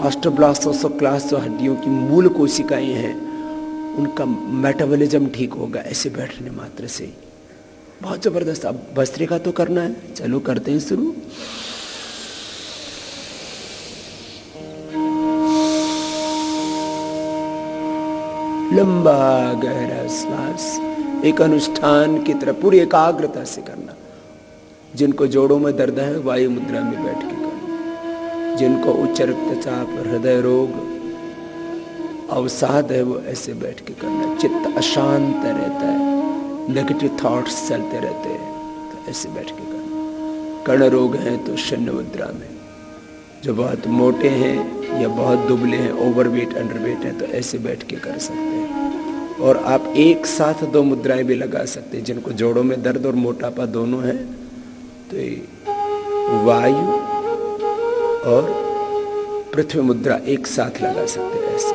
ऑस्टोब्लास्ट of class जो हड्डियों की मूल कोशिकाएं हैं उनका मेटाबॉलिज्म ठीक होगा ऐसे बैठने मात्र से ही। बहुत जबरदस्त। अब भस्त्रिका तो करना है, चलो करते हैं शुरू। लंबा गहरा श्वास एक अनुष्ठान की तरह पूरी एकाग्रता से करना। जिनको जोड़ों में दर्द है वायु मुद्रा में बैठ के करना। जिनको उच्च रक्तचाप, हृदय रोग, अवसाद है वो ऐसे बैठ के करना। चित्त अशांत रहता है, नेगेटिव थॉट्स चलते रहते हैं तो ऐसे बैठ के करना। कर्ण रोग है तो शून्य मुद्रा में। जो बहुत मोटे हैं या बहुत दुबले हैं, ओवरवेट अंडरवेट हैं तो ऐसे बैठ के कर सकते हैं। और आप एक साथ दो मुद्राएं भी लगा सकते हैं। जिनको जोड़ों में दर्द और मोटापा दोनों है तो वायु और पृथ्वी मुद्रा एक साथ लगा सकते हैं ऐसे।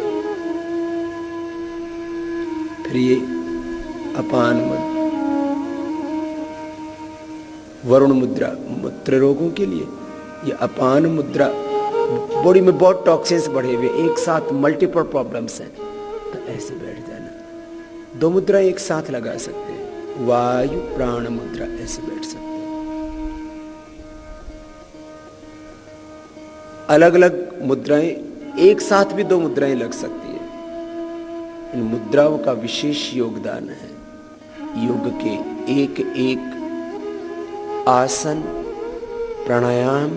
फिर ये अपान वरुण मुद्रा मूत्र रोगों के लिए। ये अपान मुद्रा, बॉडी में बहुत टॉक्सिन्स बढ़े हुए, एक साथ मल्टीपल प्रॉब्लम्स हैं तो ऐसे बैठ जाना। दो मुद्रा एक साथ लगा सकते हैं। वायु प्राण मुद्रा ऐसे बैठ सकते हैं। अलग अलग मुद्राएं, एक साथ भी दो मुद्राएं लग सकती है। इन मुद्राओं का विशेष योगदान है। योग के एक एक आसन, प्राणायाम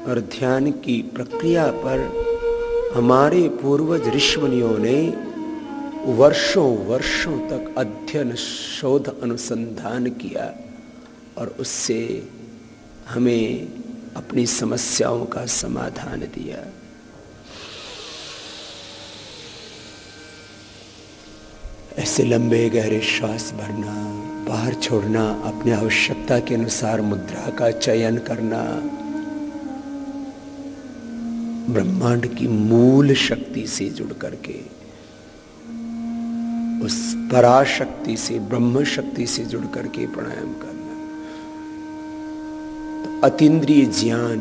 और ध्यान की प्रक्रिया पर हमारे पूर्वज ऋषिमुनियों ने वर्षों वर्षों तक अध्ययन, शोध, अनुसंधान किया और उससे हमें अपनी समस्याओं का समाधान दिया। ऐसे लंबे गहरे श्वास भरना, बाहर छोड़ना, अपनी आवश्यकता के अनुसार मुद्रा का चयन करना। ब्रह्मांड की मूल शक्ति से जुड़ करके, उस पराशक्ति से, ब्रह्म शक्ति से जुड़ करके प्राणायाम करना। तो अतीन्द्रिय ज्ञान,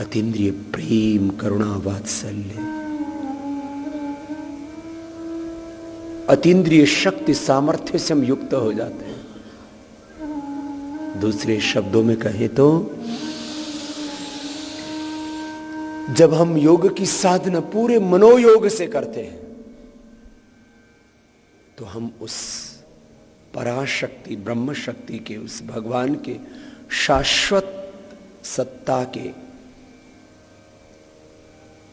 अतीन्द्रिय प्रेम, करुणा, वात्सल्य, अतीन्द्रिय शक्ति, सामर्थ्य से हम युक्त हो जाते हैं। दूसरे शब्दों में कहें तो जब हम योग की साधना पूरे मनोयोग से करते हैं तो हम उस पराशक्ति, ब्रह्म शक्ति के, उस भगवान के शाश्वत सत्ता के,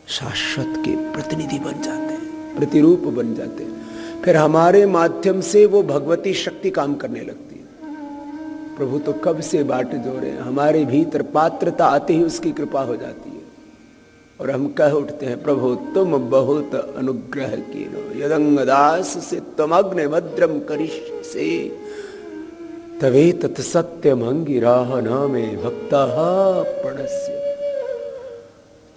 शाश्वत के प्रतिनिधि बन जाते हैं, प्रतिरूप बन जाते हैं। फिर हमारे माध्यम से वो भगवती शक्ति काम करने लगती है। प्रभु तो कब से बाट जो रहे हैं, हमारे भीतर पात्रता आते ही उसकी कृपा हो जाती है और हम कह उठते हैं, प्रभु तुम बहुत अनुग्रह कीनो, यदंग दास से तमग्न भद्रम करिष्यसे, तवे तत् सत्यम अंगिराह नामे भक्ता प्रणस्य।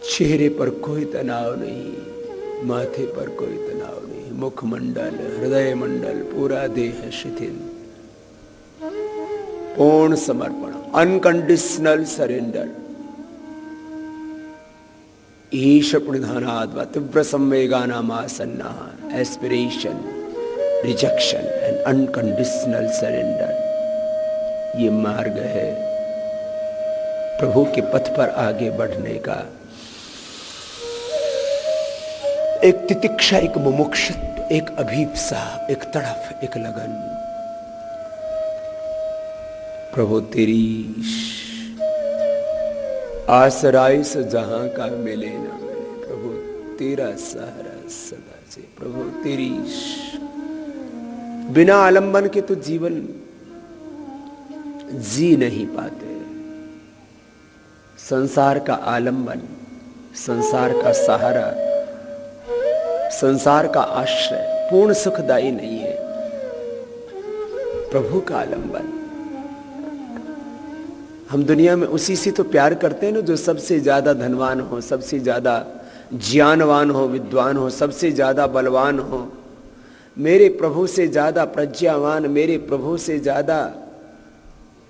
चेहरे पर कोई तनाव नहीं, माथे पर कोई तनाव नहीं, मुखमंडल, हृदय मंडल, पूरा देह शिथिल, पूर्ण समर्पण, अनकंडीशनल सरेंडर। ईश प्रणिधानाद्वा तीव्र संवेगानामासन्ना, aspiration, rejection and unconditional surrender. ये मार्ग है प्रभु के पथ पर आगे बढ़ने का। एक तितिक्षा, एक मुमुक्षुत्व, एक अभीप्सा, एक तड़फ, एक लगन। प्रभु तेरी आसराय से जहां का मिले ना मिले, प्रभु तेरा सहारा सदा से। प्रभु तेरी बिना आलंबन के तो जीवन जी नहीं पाते। संसार का आलंबन, संसार का सहारा, संसार का आश्रय पूर्ण सुखदायी नहीं है। प्रभु का आलंबन। हम दुनिया में उसी से तो प्यार करते हैं ना जो सबसे ज्यादा धनवान हो, सबसे ज्यादा ज्ञानवान हो, विद्वान हो, सबसे ज्यादा बलवान हो। मेरे प्रभु से ज्यादा प्रज्ञावान, मेरे प्रभु से ज्यादा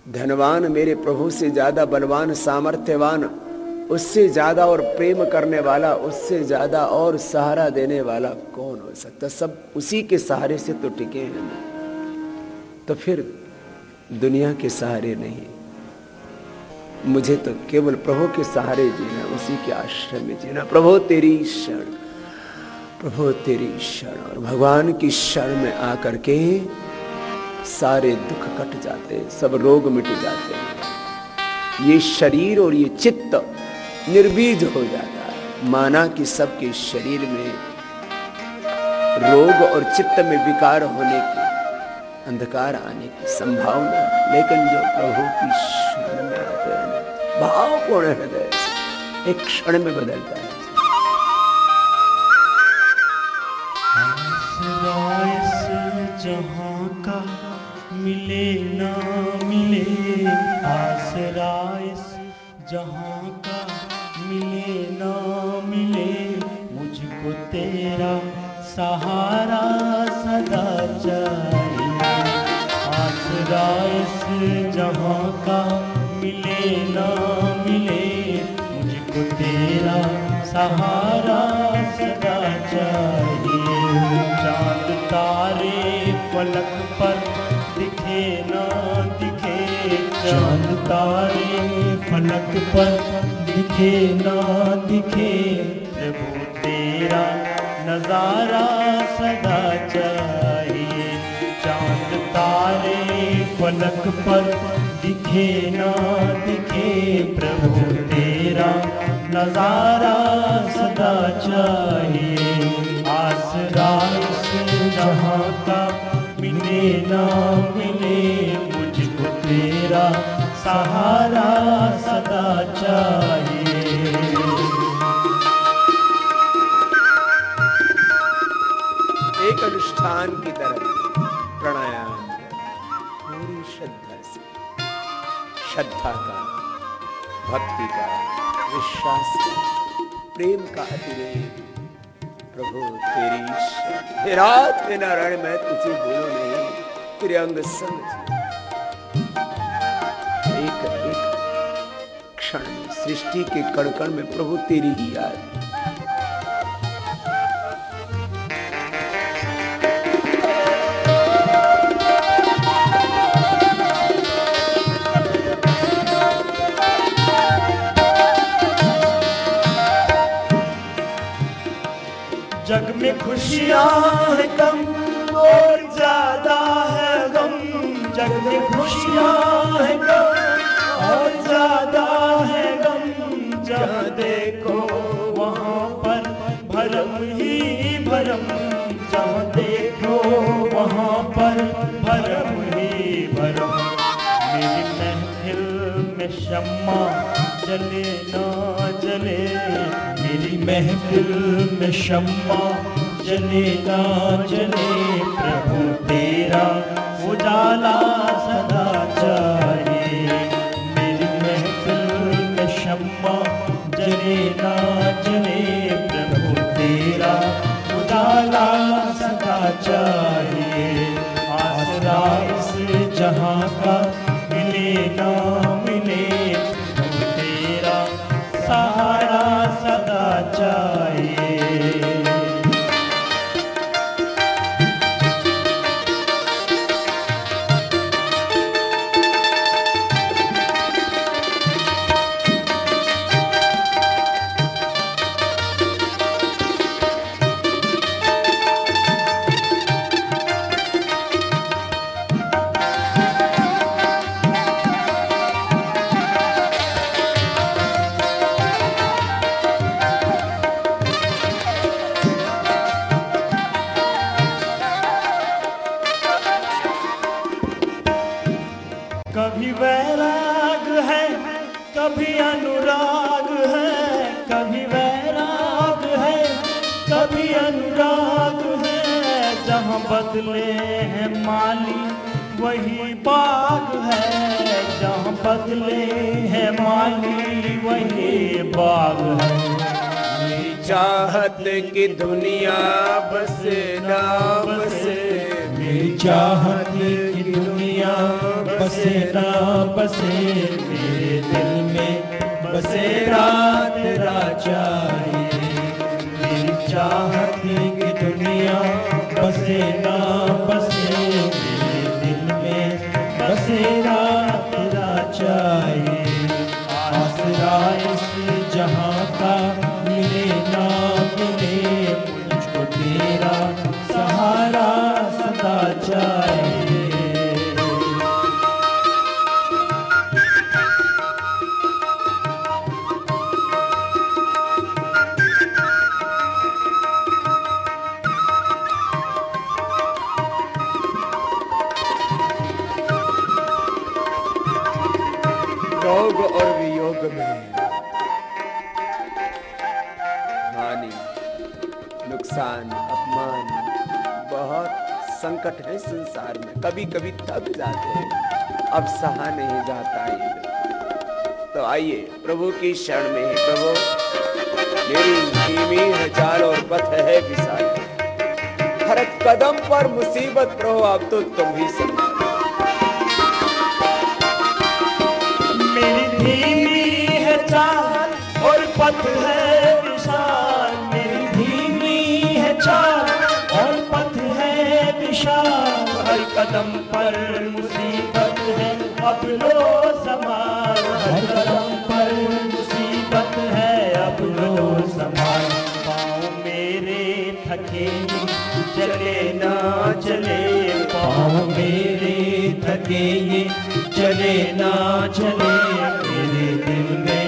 धनवान, मेरे प्रभु से ज्यादा बलवान, सामर्थ्यवान उससे ज्यादा और प्रेम करने वाला, उससे ज्यादा और सहारा देने वाला कौन हो सकता? सब उसी के सहारे से तो टिके हैं ना, तो फिर दुनिया के सहारे नहीं। मुझे तो केवल प्रभु के सहारे जीना, उसी के आश्रय में जीना। प्रभु तेरी शरण, प्रभु तेरी शरण। और भगवान की शरण में आकर के सारे दुख कट जाते, सब रोग मिट जाते हैं। ये शरीर और ये चित्त निर्बीज हो जाता है। माना कि सबके शरीर में रोग और चित्त में विकार होने की, अंधकार आने की संभावना है, लेकिन जो प्रभु की शरण में आते हैं, भावपूर्ण हृदय से एक क्षण में बदलता है। जहां का मिले ना मिले, आसरा इस जहां का मिले ना मिले, मुझको तेरा सहारा सदा चाहिए। आसरा इस जहां का मिले ना मिले, मुझको तेरा सहारा सदा चाहिए। चांद तारे फलक पर दिखे ना दिखे, चांद तारे फलक पर दिखे ना दिखे, प्रभु तेरा नजारा सदा चाहिए। चांद तारे फलक पर दिखे ना दिखे, प्रभु तेरा नजारा सदा चाहिए। आसरा इस जहां का मिले ना मिले, मुझको तेरा सहारा सदा चाहिए। एक अनुष्ठान की तरह प्राणायाम पूरी श्रद्धा से, श्रद्धा का, भक्ति का, विश्वास का, प्रेम का अतिरेक। प्रभु तेरी शरण, हे रात हे नारायण, मैं तुझे भूलूं नहीं, तेरे अंग संग एक एक क्षण में, सृष्टि के कण कण में प्रभु तेरी ही याद। जग में खुशियां है कम और ज्यादा है गम, जग में खुशियां है कम और ज्यादा है गम, जहाँ देखो वहाँ पर भरम ही भरम, जहाँ देखो वहाँ पर भरम ही भरम। मेरी महफिल में शम्मा जले ना जले, मेरी महफिल में शम्मा जले ना जले, प्रभु तेरा उजाला सदा चाहिए। मेरी महफिल में शम्मा जले ना जले, प्रभु तेरा उजाला सदा चाहिए। आसरा इस जहां का मिले ना मिले, तेरा सहारा सदा चाहिए। कभी वैराग है कभी अनुराग है, कभी वैराग है कभी अनुराग है, जहाँ बदले हैं माली वही बाग है, जहाँ बदले हैं माली वही बाग है। मेरी चाहत की दुनिया बसे ना बसे, मेरी चाहत की दुनिया बसे ना बसे, मेरे दिल में बसेरा तेरा चाहिए। मेरी चाहत की दुनिया बसे ना बसे, मेरे दिल में बसेरा तेरा चाहिए। आसरा इस जहां का मिले ना मिले, मुझको तेरा सहारा सदा चाहिए। योग और वियोग में हानि, नुकसान, अपमान, बहुत संकट है संसार में। कभी कभी थक जाते हैं, अब सहा नहीं जाता है। तो आइए प्रभु की शरण में। प्रभु मेरी धीमी है चाल और पथ है विशाल, हर कदम पर मुसीबत प्रभु अब तो तुम ही संभालो। मेरी धीमी है चाल और पथ है विशाल, मेरी धीमी है चाल और पथ है विशाल। हर कदम पर मुसीबत है अब लो संभाल, हर कदम पर मुसीबत है अब लो संभाल। पाँव मेरे थके चले ना चले, पाँव मेरे थके ये चले ना चले, मेरे दिल में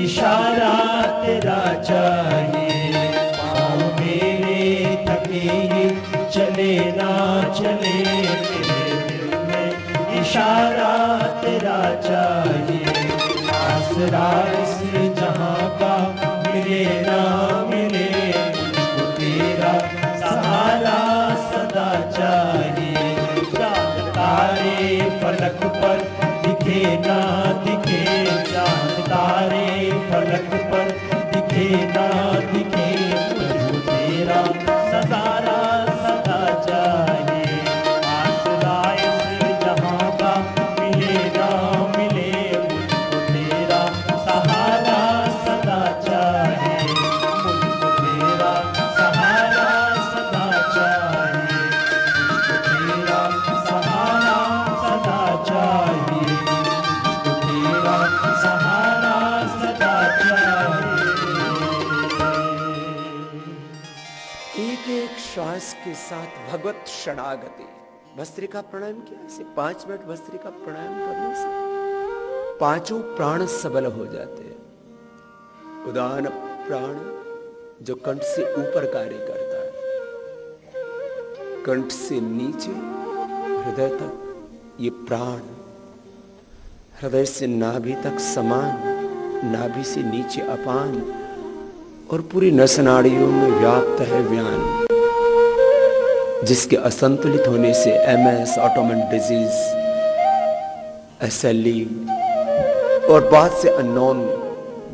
इशारा तेरा चाहिए। पाँव मेरे थके ये चले ना चले, मेरे दिल में इशारा तेरा चाहिए। आसरा इस जहां का मिले ना मिले, मुझको तेरा सहारा सदा चाहिए। चांद तारे फलक पर दिखे ना दिखे, चांद तारे फलक पर दिखे ना दिखे, मुझको तेरा सहारा सदा चाहिए। आसरा इस जहां का मिले ना मिले, मुझको तेरा सहारा सदा चाहिए। मुझको तेरा सहारा सदा चाहिए, मुझको तेरा सहारा सदा चाहिए, मुझको तेरा सहारा सदा चाहिए। एक एक श्वास के साथ भगवत शरणागति। भस्त्रिका प्राणायाम किया, इसे 5 मिनट भस्त्रिका प्राणायाम करने से पांचों प्राण सबल हो जाते हैं। उदान प्राण जो कंठ से ऊपर कार्य करता है, कंठ से नीचे हृदय तक ये प्राण, हृदय से नाभि तक समान, नाभि से नीचे अपान, और पूरी नस नाड़ियों में व्याप्त है व्यान, जिसके असंतुलित होने से MS, ऑटोमन डिजीज, SLE और बहुत से अननोन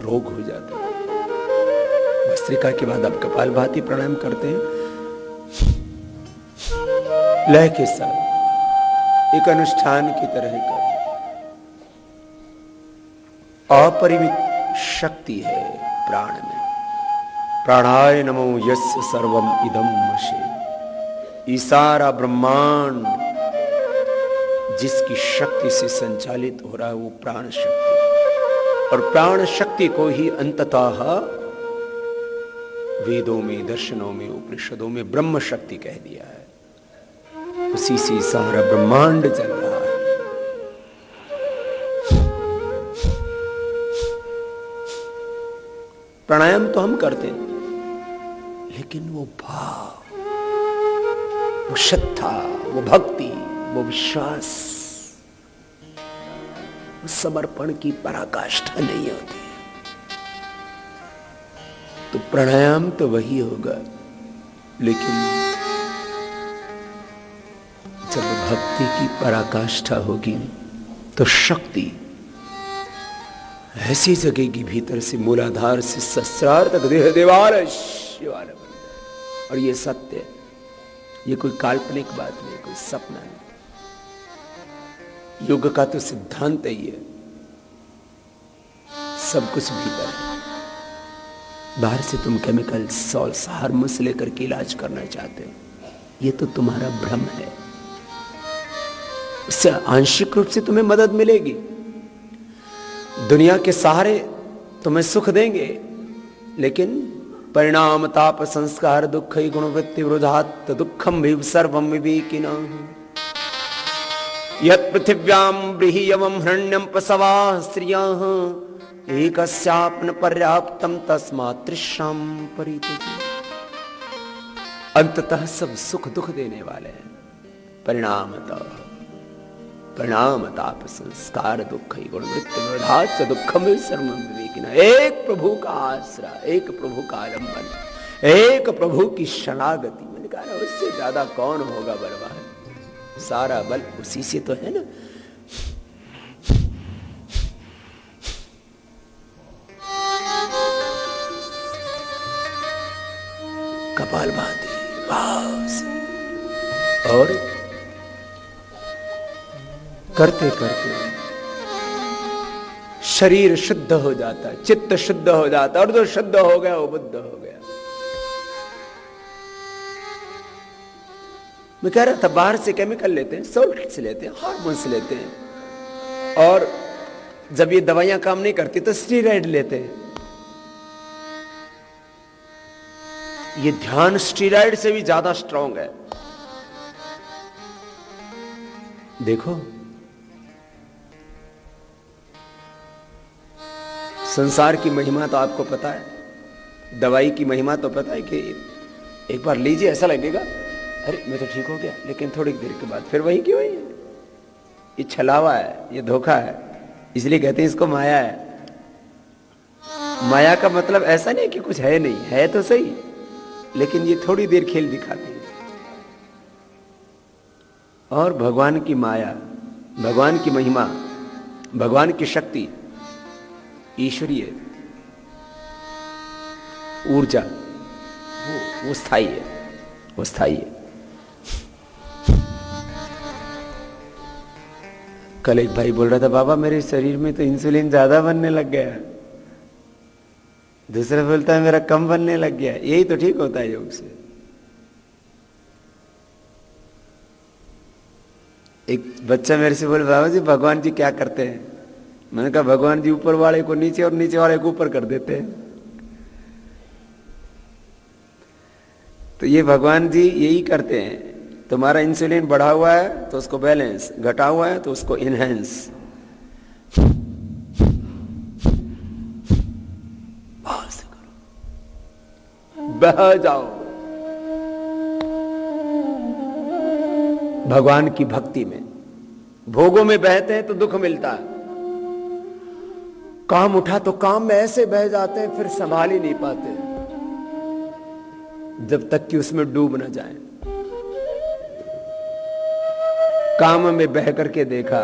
रोग हो जाते हैं। भस्त्रिका के बाद आप कपालभाति प्राणायाम करते हैं, लय के साथ एक अनुष्ठान की तरह कर। अपरिमित शक्ति है प्राण में। प्राणाय नमो यस्य सर्वम इदम वशे। ये सारा ब्रह्मांड जिसकी शक्ति से संचालित हो रहा है वो प्राण शक्ति, और प्राण शक्ति को ही अंततः वेदों में, दर्शनों में, उपनिषदों में ब्रह्म शक्ति कह दिया है। उसी से सारा ब्रह्मांड चल रहा है। प्राणायाम तो हम करते हैं, लेकिन वो भाव, वो श्रद्धा, वो भक्ति, वो विश्वास, वो समर्पण की पराकाष्ठा नहीं होती। तो प्राणायाम तो वही होगा, लेकिन जब भक्ति की पराकाष्ठा होगी तो शक्ति ऐसी जगेगी भीतर से, मूलाधार से सहस्रार तक देह देवाल शिवाल बन जाए। और ये सत्य है, ये कोई काल्पनिक बात नहीं, कोई सपना नहीं। योग का तो सिद्धांत ही है, सब कुछ भीतर है। बाहर से तुम केमिकल सॉल्स हार्मोन्स लेकर के इलाज करना चाहते हो, ये तो तुम्हारा भ्रम है। इससे आंशिक रूप से तुम्हें मदद मिलेगी। दुनिया के सहारे तुम्हें सुख देंगे, लेकिन परिणाम ताप संस्कार दुख गुणवृत्ति विरोधात् दुखम भी सर्वम विवेकिनः। यत् पृथिव्यां ब्रीहियवं हिरण्यं प्रसवा स्त्रियः एकस्यापन पर्याप्तम तस्मात् तृष्णां परित्यज्य। अंततः सब सुख दुख देने वाले हैं। परिणाम ताप संस्कार दुख गुण वृत्ति विरोधात् दुखम सर्वम विवेकिनः। एक प्रभु का आश्रय, एक प्रभु का आलंबन, एक प्रभु की शरणागति, मैंने कहा ना उससे ज्यादा कौन होगा बलवान। सारा बल उसी से तो है ना। कपालभाति भाव से और करते करते शरीर शुद्ध हो जाता है, चित्त शुद्ध हो जाता है, और जो शुद्ध हो गया वो बुद्ध हो गया। मैं कह रहा था बाहर से केमिकल लेते हैं, सॉल्ट्स लेते हैं, हार्मोन्स लेते हैं, और जब ये दवाइयां काम नहीं करती तो स्टीरॉइड लेते हैं। ये ध्यान स्टीरॉइड से भी ज्यादा स्ट्रांग है। देखो संसार की महिमा तो आपको पता है, दवाई की महिमा तो पता है कि एक बार लीजिए ऐसा लगेगा अरे मैं तो ठीक हो गया, लेकिन थोड़ी देर के बाद फिर वही क्यों है। ये छलावा है, ये धोखा है, इसलिए कहते हैं इसको माया है। माया का मतलब ऐसा नहीं कि कुछ है नहीं, है तो सही, लेकिन ये थोड़ी देर खेल दिखाती है। और भगवान की माया, भगवान की महिमा, भगवान की शक्ति, ईश्वरीय ऊर्जा वो स्थायी है, वो स्थायी है। कल एक भाई बोल रहा था बाबा मेरे शरीर में तो इंसुलिन ज्यादा बनने लग गया, दूसरा बोलता है मेरा कम बनने लग गया। यही तो ठीक होता है योग से। एक बच्चा मेरे से बोले बाबा जी भगवान जी क्या करते हैं। मैंने कहा भगवान जी ऊपर वाले को नीचे और नीचे वाले को ऊपर कर देते हैं। तो ये भगवान जी यही करते हैं। तुम्हारा इंसुलिन बढ़ा हुआ है तो उसको बैलेंस, घटा हुआ है तो उसको इनहेंस। बह जाओ भगवान की भक्ति में। भोगों में बहते हैं तो दुख मिलता है, काम उठा तो काम में ऐसे बह जाते हैं फिर संभाल ही नहीं पाते जब तक कि उसमें डूब न जाए। काम में बह करके देखा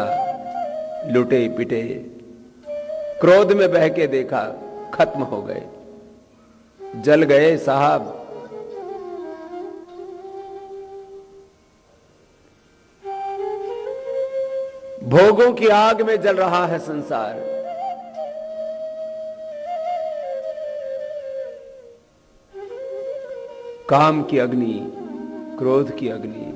लुटे पिटे, क्रोध में बह के देखा खत्म हो गए, जल गए साहब। भोगों की आग में जल रहा है संसार। काम की अग्नि, क्रोध की अग्नि,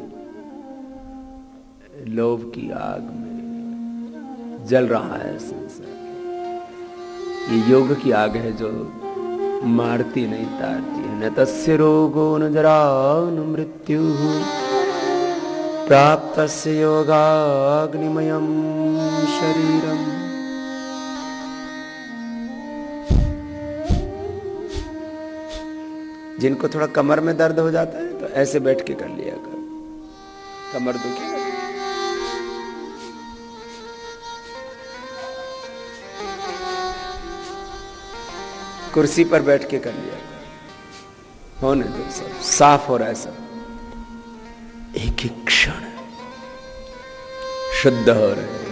लोभ की आग में जल रहा है संसार। ये योग की आग है जो मारती नहीं तारती है। न तस्य रोगो न जरा न मृत्यु प्राप्तस्य योगाग्निमयं शरीरम। जिनको थोड़ा कमर में दर्द हो जाता है तो ऐसे बैठ के कर लिया कर, कमर दुखे। कुर्सी पर बैठ के कर लिया कर, होने दो, सब साफ हो रहा है, सब एक एक क्षण शुद्ध हो रहे हैं।